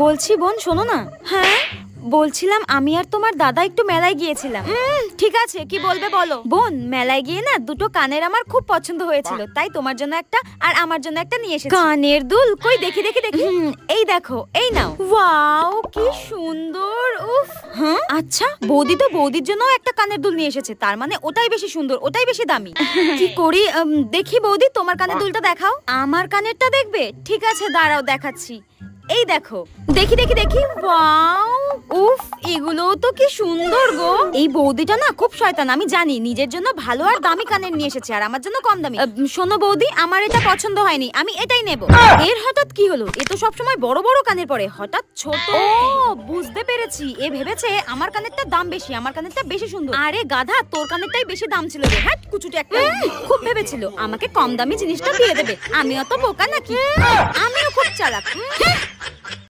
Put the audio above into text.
বলছি বোন শোনো না। হ্যাঁ বলছিলাম আমি আর তোমার দাদা একটু মেলায় গিয়েছিলাম। ঠিক আছে কি বলবে বলো। বোন মেলায় গিয়ে না দুটো কানের আমার খুব পছন্দ হয়েছিল, তাই তোমার জন্য একটা আর আমার জন্য একটা নিয়ে এসেছি। কানের দুল কই দেখি দেখি দেখি। এই দেখো এই নাও। ওয়াও কি সুন্দর। উফ হ্যাঁ আচ্ছা বৌদি তো বৌদির জন্য একটা কানের দুল নিয়ে এসেছে, তার মানে ওটাই বেশি সুন্দর, ওটাই বেশি দামি। কি করি দেখি বৌদি তোমার কানের দুলটা দেখাও। আমার কানেরটা দেখবে? ঠিক আছে দাঁড়াও দেখাচ্ছি। এই দেখো দেখি দেখি দেখি। ওয়াও উফ এগুলো তো কি সুন্দর গো। এই বৌদিটা না খুব শয়তান, আমি জানি। নিজের জন্য ভালো আর দামি কানের নিয়ে এসেছে আর আমার জন্য কম দামি। শোনো বৌদি আমার এটা পছন্দ হয়নি, আমি এটাই নেব। এর হঠাৎ কি হলো? এ তো সবসময় বড় বড় কানের পরে, হঠাৎ ছোট। ও বুঝতে পেরেছি, এ ভেবেছে আমার কানেরটা দাম বেশি, আমার কানেরটা বেশি সুন্দর। আরে গাধা তোর কানেরটাই বেশি দাম ছিল রে। হ্যাঁ কুচুটে একটা। খুব ভেবেছিল আমাকে কম দামি জিনিসটা দিয়ে দেবে। আমি অত বোকা নাকি? আমিও খুব চালাক।